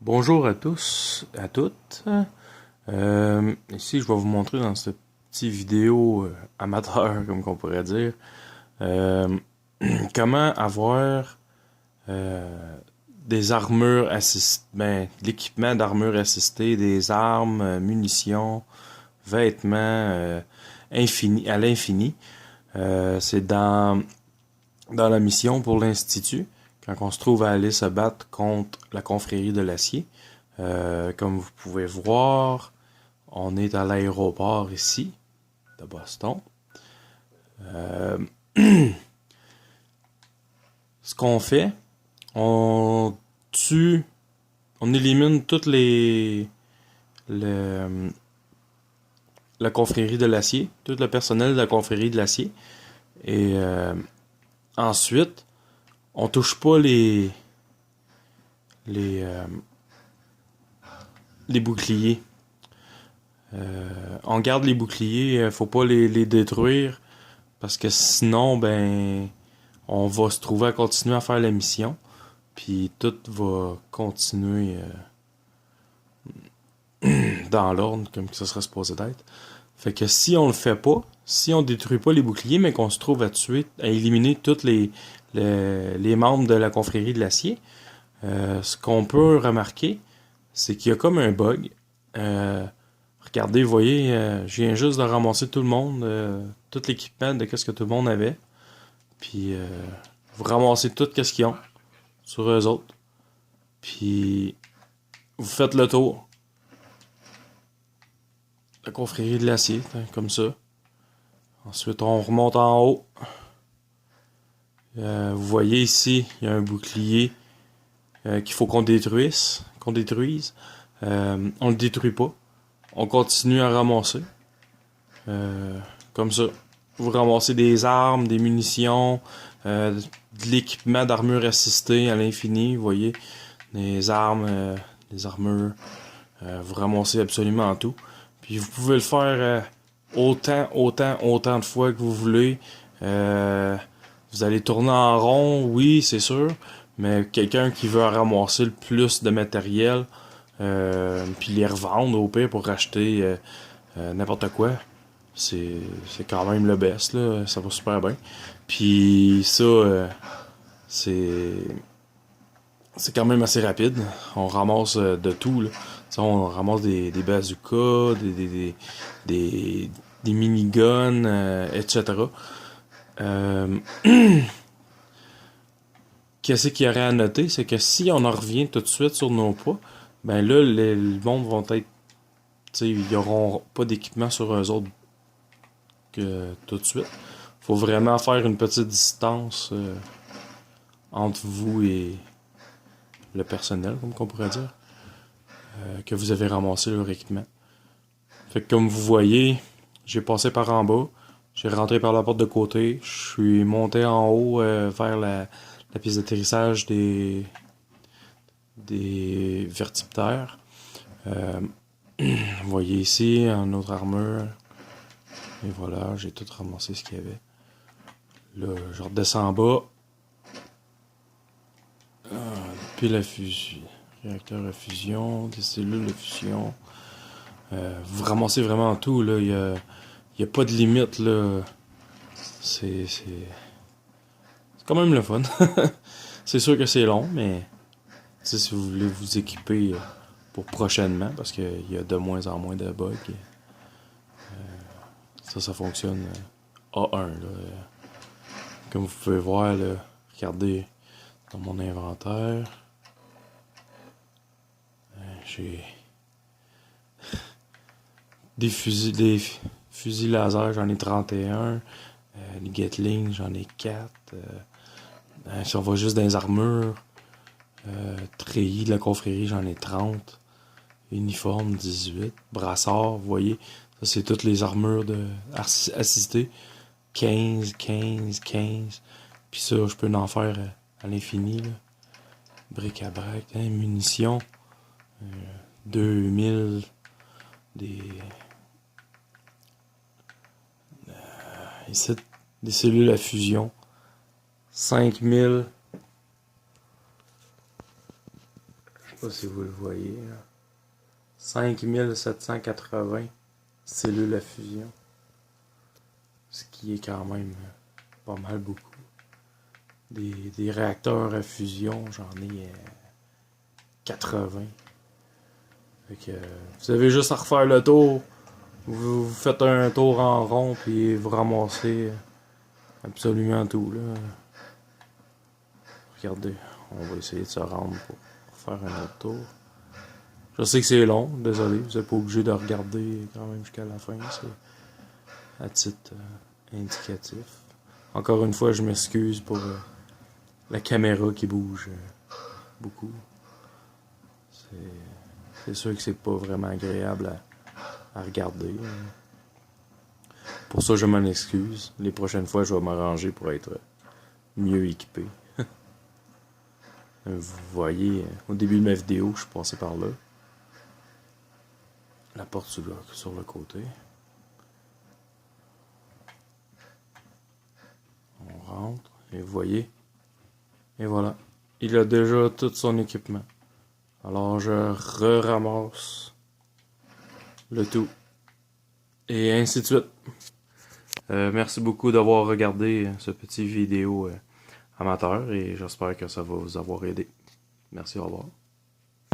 Bonjour à tous, à toutes. Ici, je vais vous montrer dans cette petite vidéo amateur, comme qu'on pourrait dire, euh, comment avoir des armures assistées, l'équipement d'armure assistée, des armes, munitions, vêtements à l'infini. C'est dans la mission pour l'Institut, quand on se trouve à aller se battre contre la confrérie de l'acier. Comme vous pouvez voir, on est à l'aéroport ici, de Boston. Euh, Ce qu'on fait, on tue, on élimine toutes le- la confrérie de l'acier, tout le personnel de la confrérie de l'acier. Et ensuite, on touche pas les, euh, les boucliers. On garde les boucliers, faut pas les détruire parce que sinon, on va se trouver à continuer à faire la mission, puis tout va continuer dans l'ordre comme ça serait supposé d'être. Fait que si on le fait pas, si on détruit pas les boucliers, mais qu'on se trouve à tuer, à éliminer tous les membres de la confrérie de l'acier, ce qu'on peut remarquer, c'est qu'il y a comme un bug. Regardez, vous voyez, je viens juste de ramasser tout le monde, tout l'équipement de qu'est-ce que tout le monde avait. Puis vous ramassez tout qu'est-ce qu'ils ont sur eux autres. Puis vous faites le tour. La confrérie de l'acier, comme ça. Ensuite, on remonte en haut. Vous voyez ici, il y a un bouclier qu'il faut qu'on détruise. On le détruit pas. On continue à ramasser. Euh, Comme ça. Vous ramassez des armes, des munitions, de l'équipement d'armure assistée à l'infini, vous voyez. Des armures. Vous ramassez absolument tout. Puis vous pouvez le faire autant de fois que vous voulez. Vous allez tourner en rond, oui, c'est sûr. Mais quelqu'un qui veut ramasser le plus de matériel, puis les revendre au pire pour racheter n'importe quoi, c'est quand même le best, là. Ça va super bien. Puis ça, c'est c'est quand même assez rapide. On ramasse de tout, là. T'sais, on ramasse des bazookas, des, des miniguns, etc. Euh, Qu'est-ce qu'il y aurait à noter, c'est que si on en revient tout de suite sur nos pas, ben là, le monde vont être, ils auront pas d'équipement sur eux autres que tout de suite. Faut vraiment faire une petite distance entre vous et le personnel, comme on pourrait dire, que vous avez ramassé leur équipement. Fait que comme vous voyez, j'ai passé par en bas, j'ai rentré par la porte de côté, je suis monté en haut vers la piste d'atterrissage des vertiptères. Euh, Vous voyez ici, un autre armure. Et voilà, j'ai tout ramassé ce qu'il y avait. Là, je redescends en bas. Puis la fusion. Réacteur à fusion, des cellules de fusion. Vous ramassez vraiment tout, là. Il y a pas de limite, là. C'est quand même le fun. C'est sûr que c'est long, mais si vous voulez vous équiper pour prochainement, parce qu'il y a de moins en moins de bugs, ça fonctionne A1, là. Comme vous pouvez voir, là, regardez dans mon inventaire. J'ai des fusils laser, j'en ai 31. Les Gatling, j'en ai 4. Si on va juste dans les armures, treillis de la confrérie, j'en ai 30. Uniforme, 18. Brassard, vous voyez, ça c'est toutes les armures assistées. 15, 15, 15. Puis ça, je peux en faire à l'infini, là. Bric-à-brac, hein, munitions. 2000. Des. Ici, des cellules à fusion. 5000. sais pas si vous le voyez. Là. 5780 cellules à fusion. Ce qui est quand même pas mal beaucoup. Des réacteurs à fusion, j'en ai 80. Fait que, vous avez juste à refaire le tour. Vous faites un tour en rond puis vous ramassez absolument tout. Là. Regardez, on va essayer de se rendre pour faire un autre tour. Je sais que c'est long, désolé, vous n'êtes pas obligé de regarder quand même jusqu'à la fin, c'est à titre indicatif. Encore une fois, je m'excuse pour la caméra qui bouge beaucoup. C'est sûr que c'est pas vraiment agréable à regarder. Pour ça, je m'en excuse. Les prochaines fois, je vais m'arranger pour être mieux équipé. Vous voyez, au début de ma vidéo, je suis passé par là. La porte sur le côté. On rentre, et vous voyez. Et voilà. Il a déjà tout son équipement. Alors je ramasse le tout. Et ainsi de suite. Merci beaucoup d'avoir regardé ce petit vidéo amateur et j'espère que ça va vous avoir aidé. Merci, au revoir.